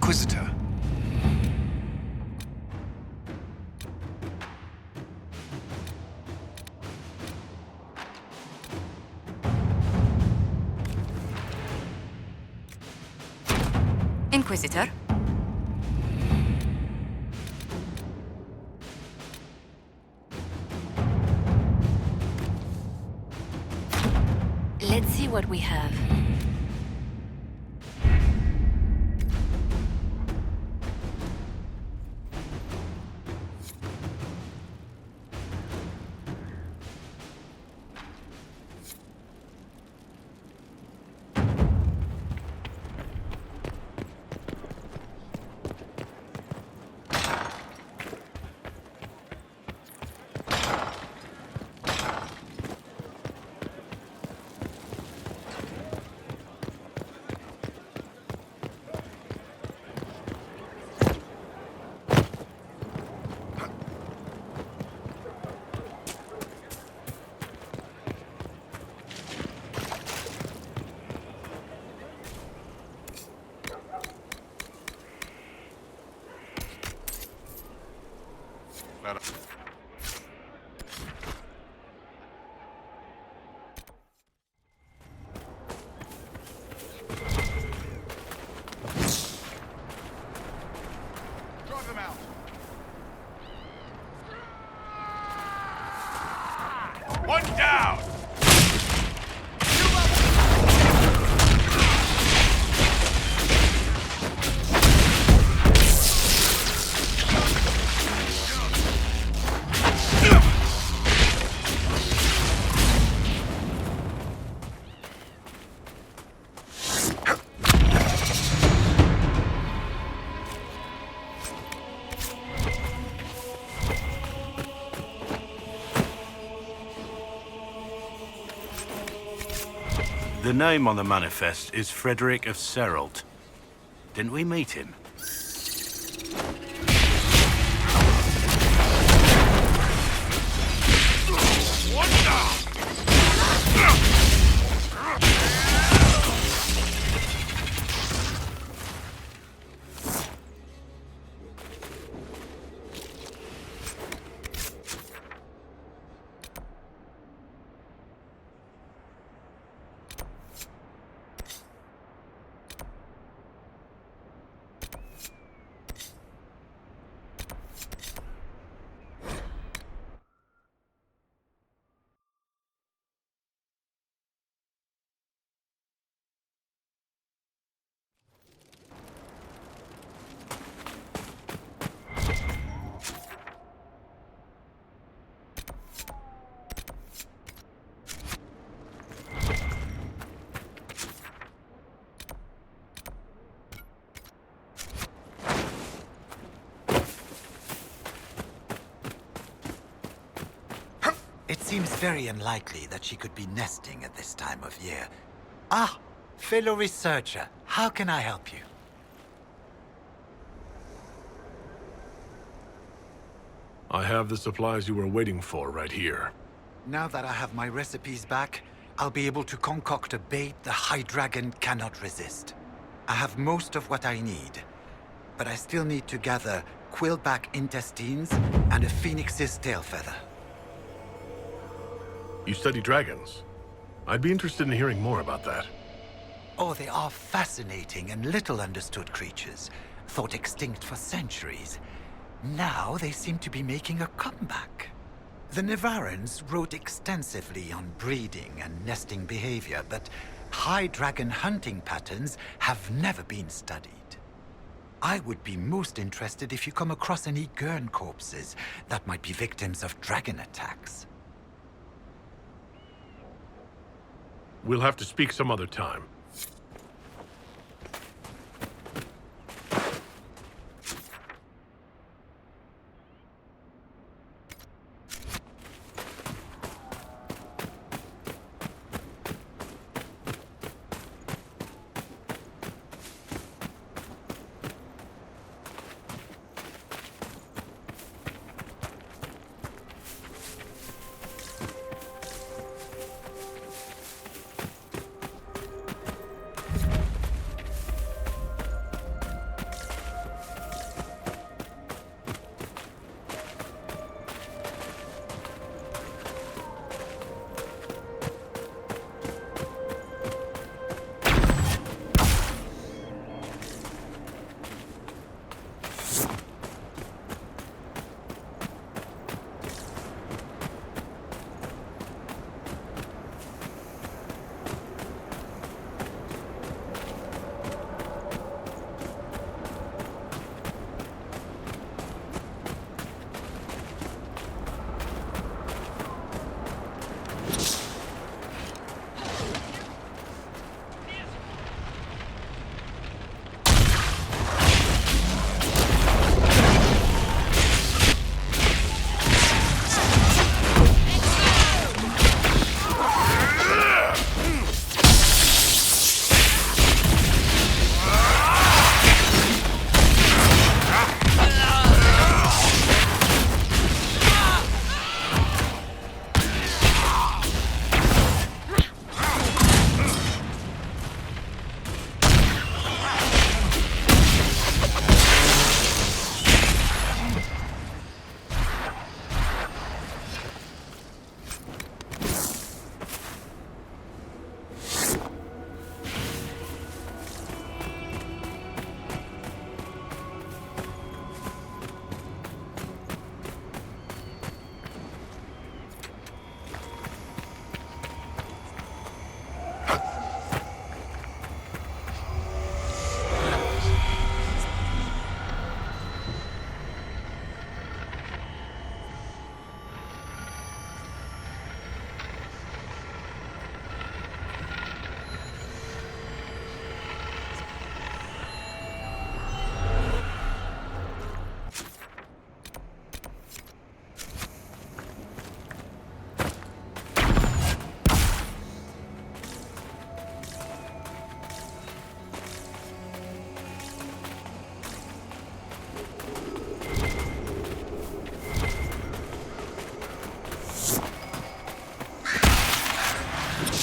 Inquisitor. Inquisitor? Let's see what we have. Drive them out. One down. The name on the manifest is Frederick of Seralt. Didn't we meet him? One down. It seems very unlikely that she could be nesting at this time of year. Ah, fellow researcher, how can I help you? I have the supplies you were waiting for right here. Now that I have my recipes back, I'll be able to concoct a bait the High Dragon cannot resist. I have most of what I need, but I still need to gather quillback intestines and a phoenix's tail feather. You study dragons. I'd be interested in hearing more about that. Oh, they are fascinating and little understood creatures, thought extinct for centuries. Now they seem to be making a comeback. The Nevarrans wrote extensively on breeding and nesting behavior, but high dragon hunting patterns have never been studied. I would be most interested if you come across any Gurn corpses that might be victims of dragon attacks. We'll have to speak some other time.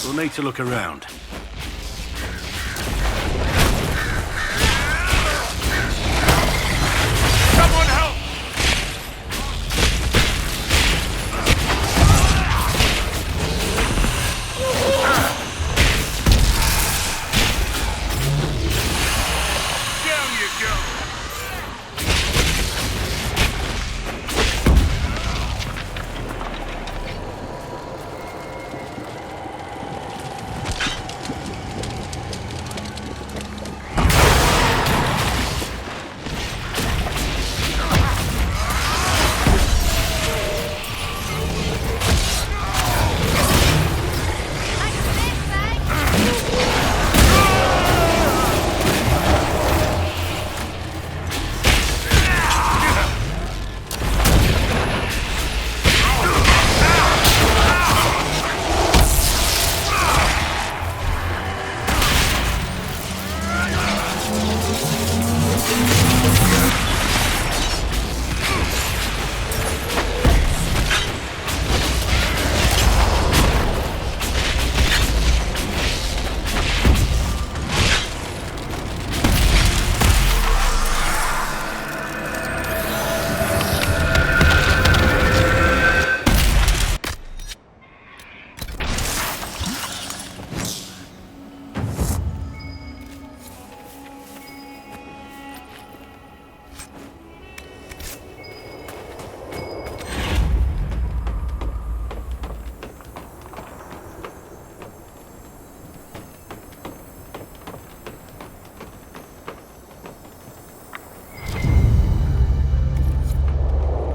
We'll need to look around. Someone help! Down you go!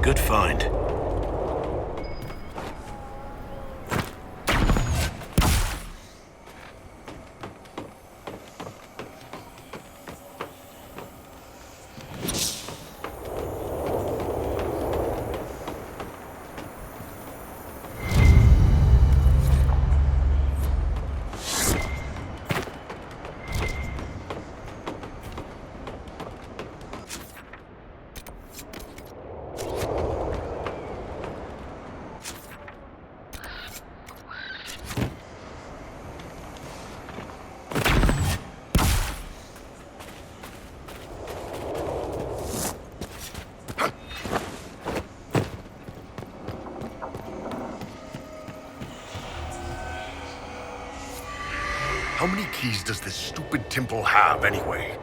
Good find. How many keys does this stupid temple have, anyway?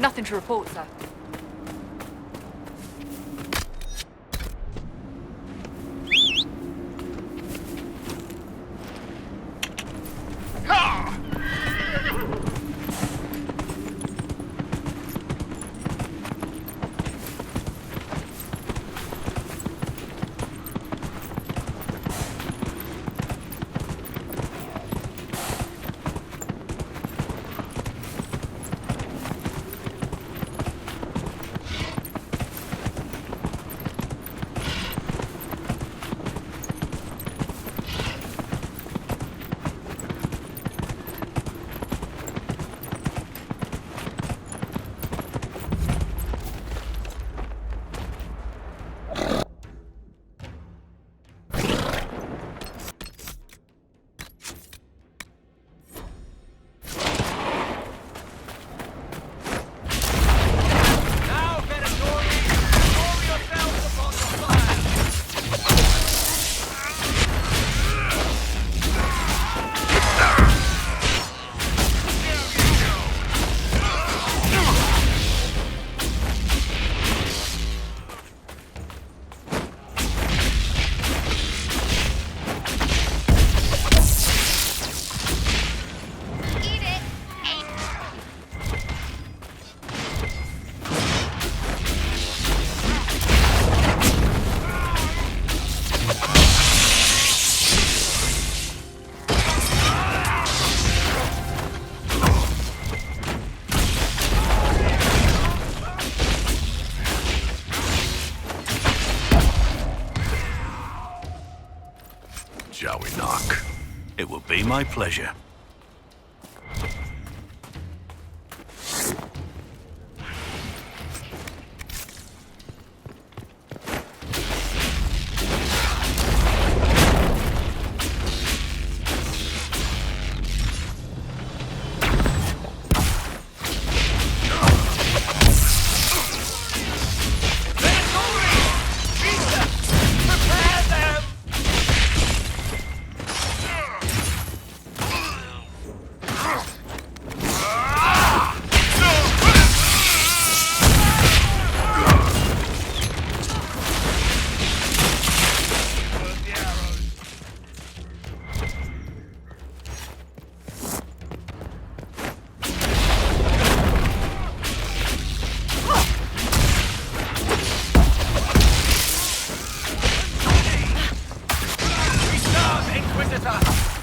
Nothing to report, sir. Shall we knock? It will be my pleasure.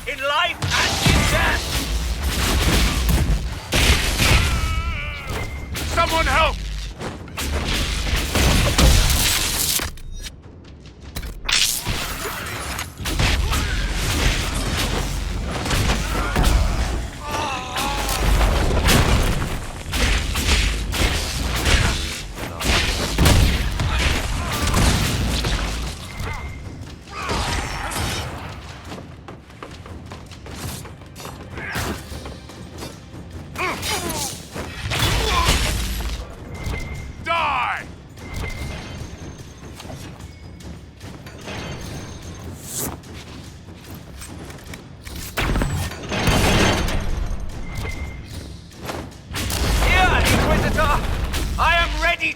In life and in death! Someone help!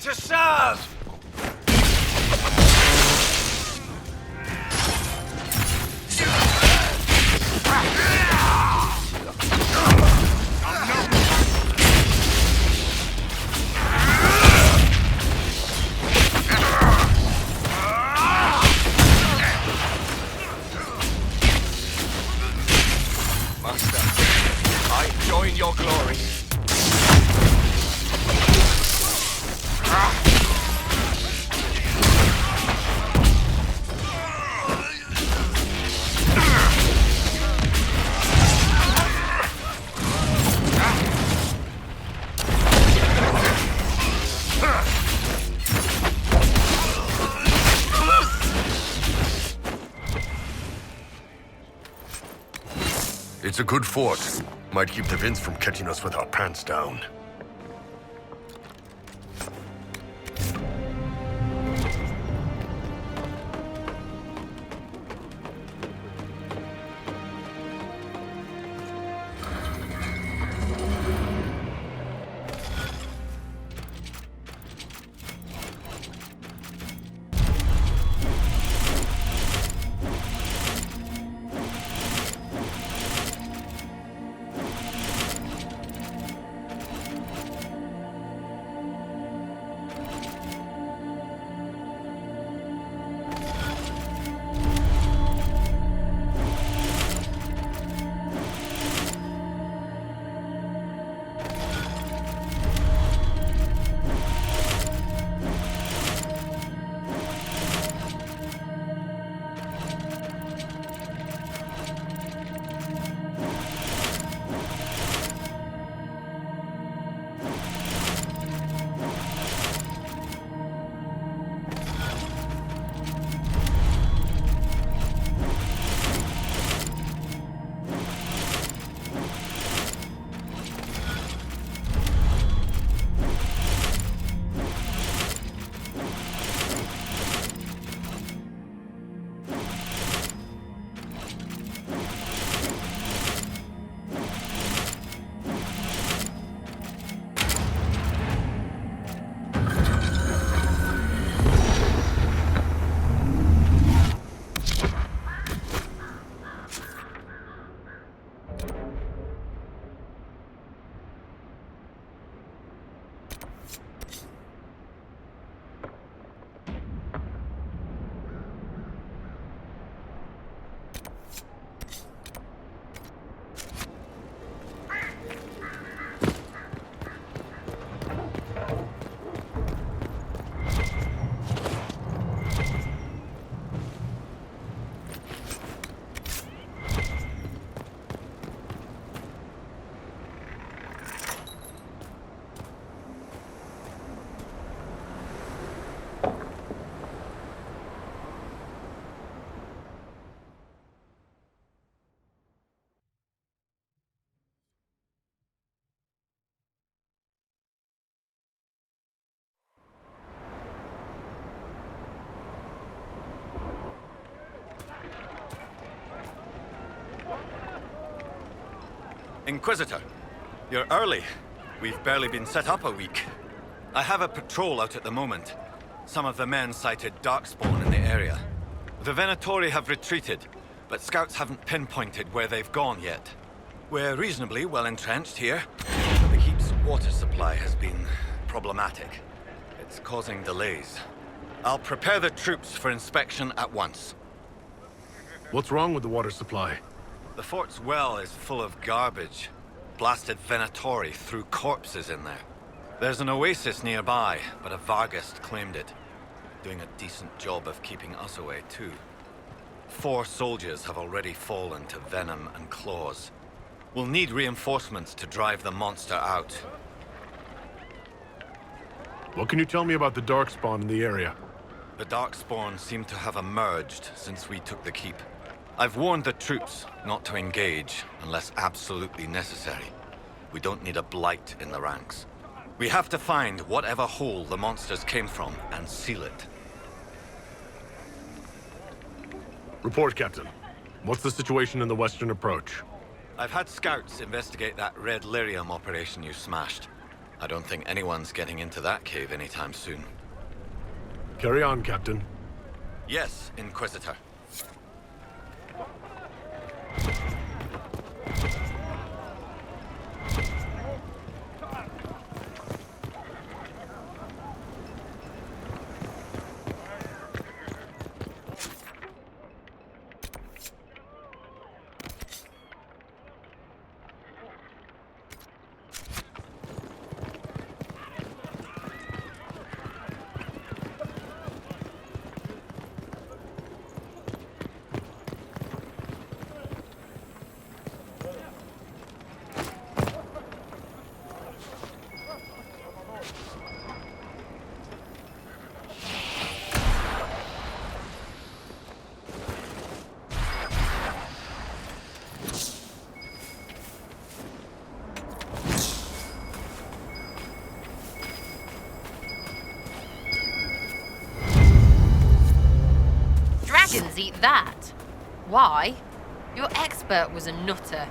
To serve! Master, I join your glory. It's a good fort. Might keep the Vince from catching us with our pants down. Inquisitor, you're early. We've barely been set up a week. I have a patrol out at the moment. Some of the men cited darkspawn in the area. The Venatori have retreated, but scouts haven't pinpointed where they've gone yet. We're reasonably well entrenched here, but the keep's water supply has been problematic. It's causing delays. I'll prepare the troops for inspection at once. What's wrong with the water supply? The fort's well is full of garbage. Blasted Venatori threw corpses in there. There's an oasis nearby, but a Vargast claimed it. Doing a decent job of keeping us away, too. 4 soldiers have already fallen to venom and claws. We'll need reinforcements to drive the monster out. What can you tell me about the darkspawn in the area? The Darkspawn seem to have emerged since we took the keep. I've warned the troops not to engage unless absolutely necessary. We don't need a blight in the ranks. We have to find whatever hole the monsters came from and seal it. Report, Captain. What's the situation in the western approach? I've had scouts investigate that Red Lyrium operation you smashed. I don't think anyone's getting into that cave anytime soon. Carry on, Captain. Yes, Inquisitor. Dragons eat that? Why? Your expert was a nutter.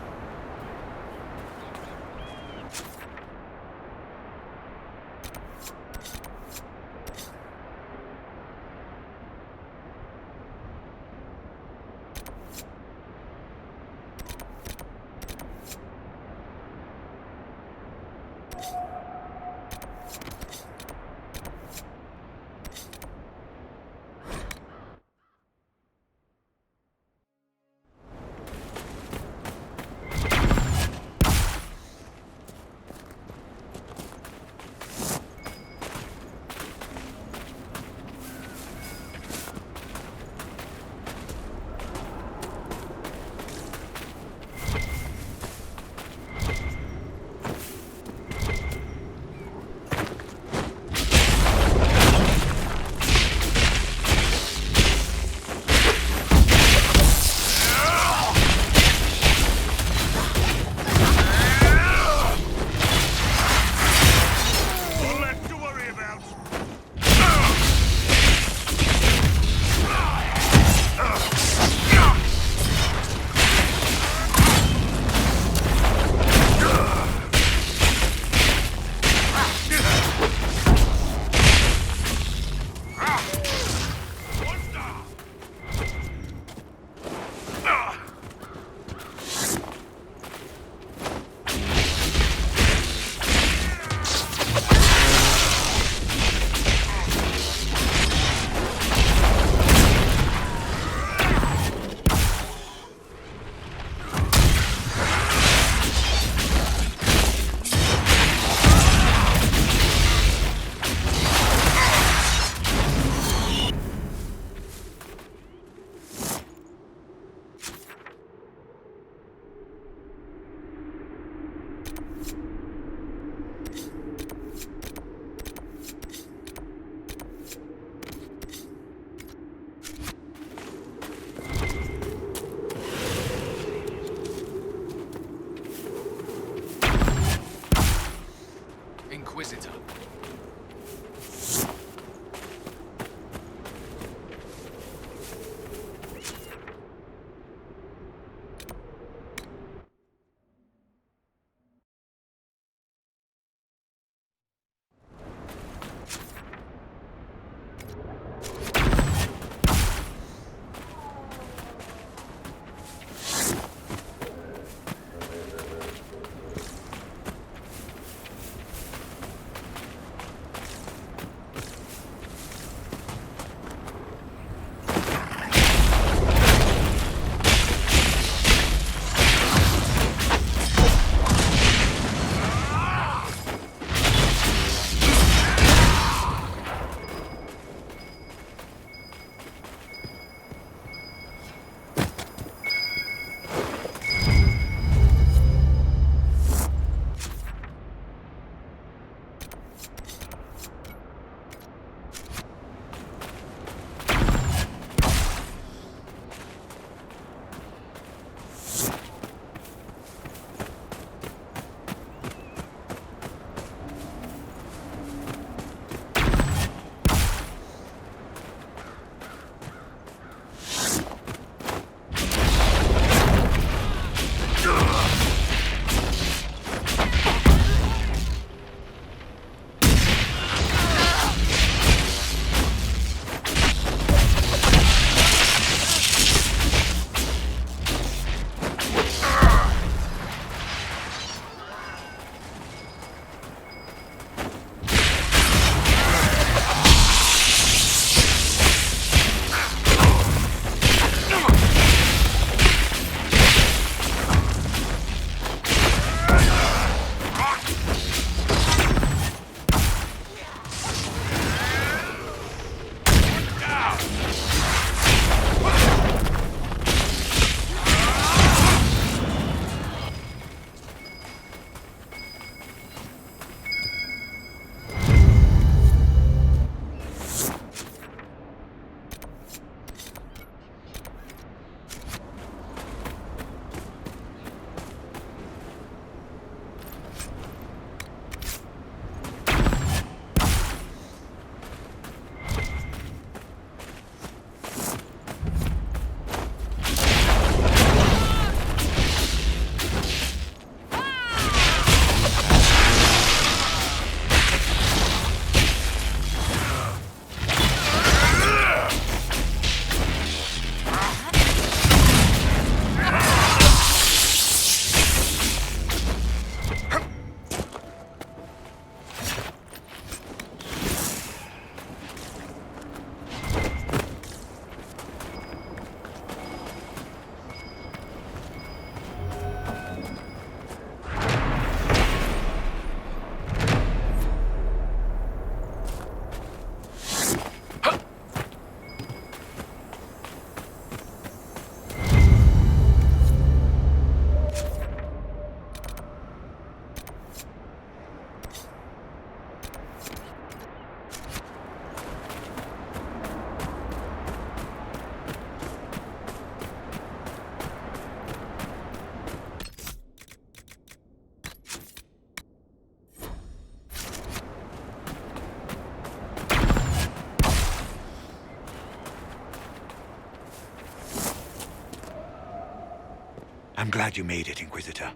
I'm glad you made it, Inquisitor.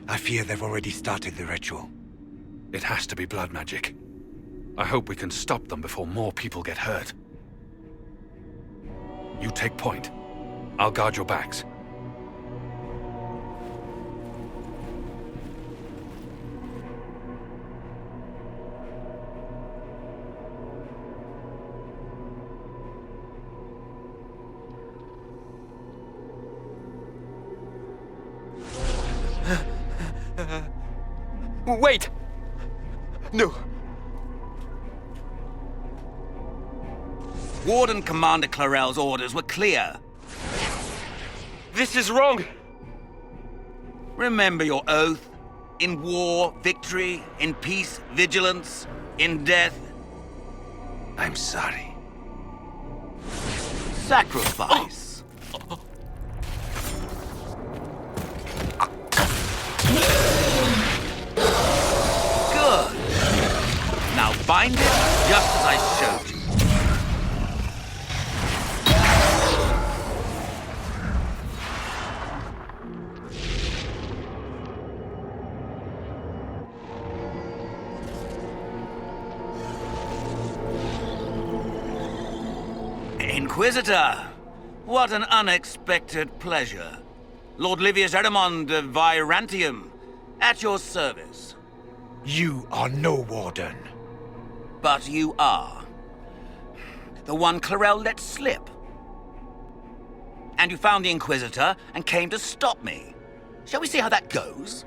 I fear they've already started the ritual. It has to be blood magic. I hope we can stop them before more people get hurt. You take point. I'll guard your backs. Wait! No. Warden Commander Clarel's orders were clear. This is wrong! Remember your oath. In war, victory. In peace, vigilance. In death, I'm sorry. sacrifice. Good. Now bind it just as I showed you. Inquisitor, what an unexpected pleasure. Lord Livius Erimond of Virantium, at your service. You are no warden. But you are. The one Clarel let slip. And you found the Inquisitor and came to stop me. Shall we see how that goes?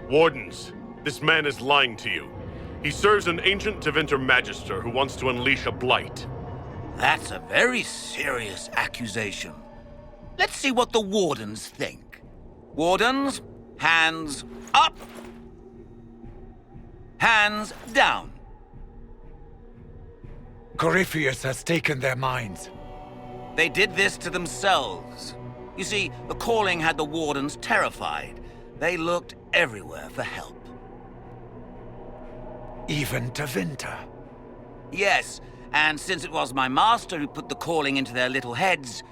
Wardens, this man is lying to you. He serves an ancient Tevinter Magister who wants to unleash a blight. That's a very serious accusation. Let's see what the Wardens think. Wardens, hands up. Hands down. Corypheus has taken their minds. They did this to themselves. You see, the calling had the Wardens terrified. They looked everywhere for help. Even Tevinter. Yes, and since it was my master who put the calling into their little heads,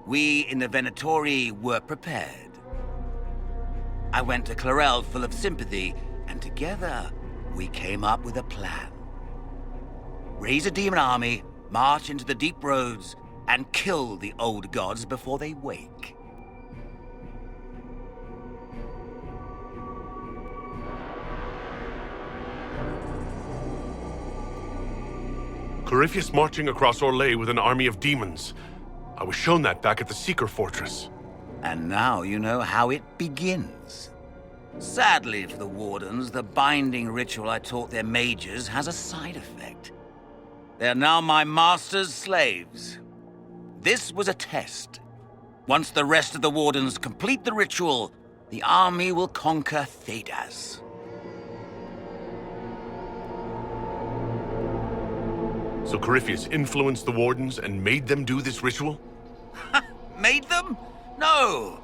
we in the Venatori were prepared. I went to Clarel full of sympathy, and together we came up with a plan. Raise a demon army, march into the deep roads, and kill the old gods before they wake. Corypheus marching across Orlais with an army of demons. I was shown that back at the Seeker Fortress. And now you know how it begins. Sadly for the Wardens, the binding ritual I taught their mages has a side effect. They are now my master's slaves. This was a test. Once the rest of the Wardens complete the ritual, the army will conquer Thedas. So Corypheus influenced the Wardens and made them do this ritual? Made them? No!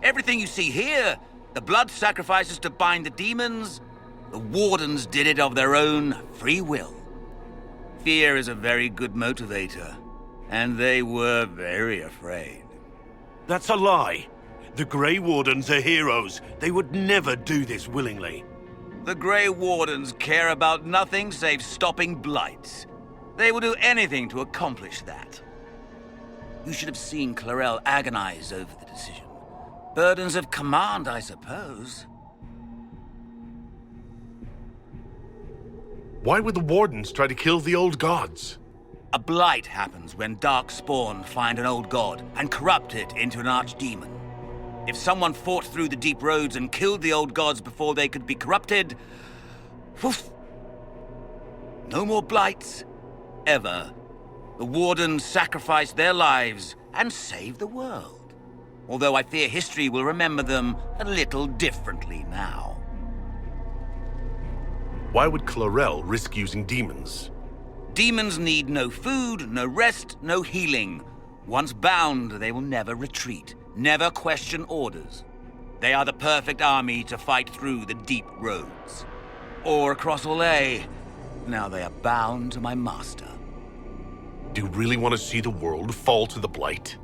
Everything you see here, the blood sacrifices to bind the demons, the Wardens did it of their own free will. Fear is a very good motivator, and they were very afraid. That's a lie. The Grey Wardens are heroes. They would never do this willingly. The Grey Wardens care about nothing save stopping blights. They will do anything to accomplish that. You should have seen Clarel agonize over the decision. Burdens of command, I suppose. Why would the Wardens try to kill the old gods? A blight happens when dark spawn find an old god and corrupt it into an archdemon. If someone fought through the deep roads and killed the old gods before they could be corrupted, woof, no more blights, ever. The Wardens sacrificed their lives and saved the world. Although I fear history will remember them a little differently now. Why would Clarel risk using demons? Demons need no food, no rest, no healing. Once bound, they will never retreat, never question orders. They are the perfect army to fight through the deep roads. Or across Orlais. Now they are bound to my master. Do you really want to see the world fall to the Blight?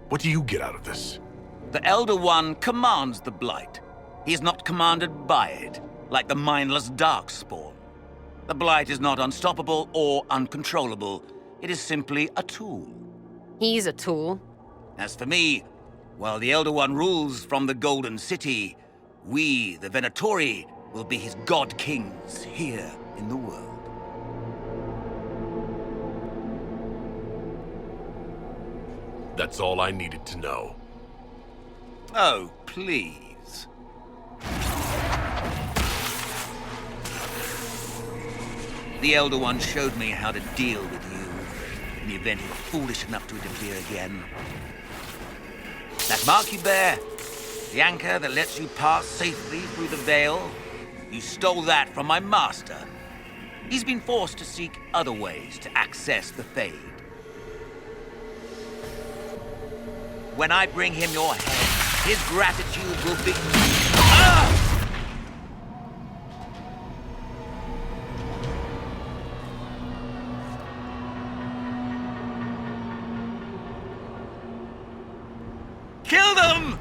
What do you get out of this? The Elder One commands the Blight. He is not commanded by it, like the mindless Darkspawn. The Blight is not unstoppable or uncontrollable. It is simply a tool. He's a tool. As for me, while the Elder One rules from the Golden City, we, the Venatori, will be his god kings here in the world. That's all I needed to know. Oh, please. The Elder One showed me how to deal with you in the event you were foolish enough to interfere again. That mark you bear, the anchor that lets you pass safely through the veil, you stole that from my master. He's been forced to seek other ways to access the Fade. When I bring him your head, his gratitude will be... Ah! Kill them!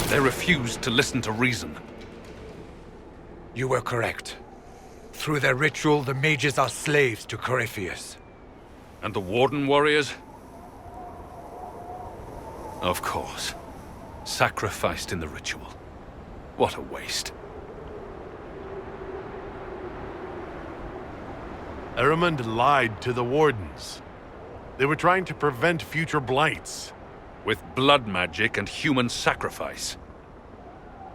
They refused to listen to reason. You were correct. Through their ritual, the mages are slaves to Corypheus. And the Warden warriors? Of course. Sacrificed in the ritual. What a waste. Eramund lied to the Wardens. They were trying to prevent future blights. With blood magic and human sacrifice.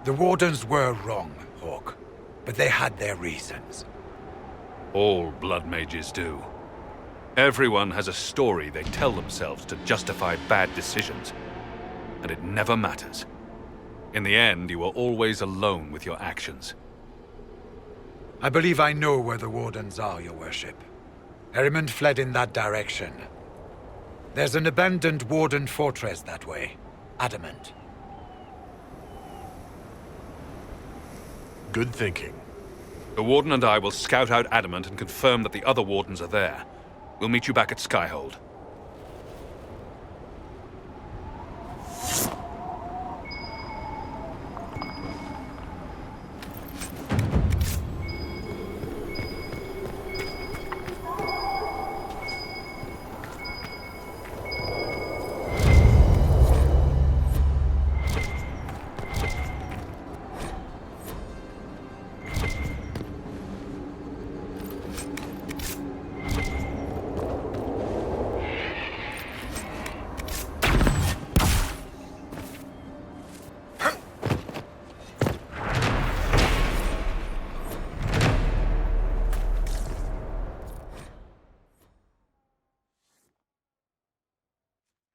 The Wardens were wrong, Hawk. But they had their reasons. All blood mages do. Everyone has a story they tell themselves to justify bad decisions. And it never matters. In the end, you are always alone with your actions. I believe I know where the Wardens are, Your Worship. Eramund fled in that direction. There's an abandoned Warden fortress that way. Adamant. Good thinking. The Warden and I will scout out Adamant and confirm that the other Wardens are there. We'll meet you back at Skyhold.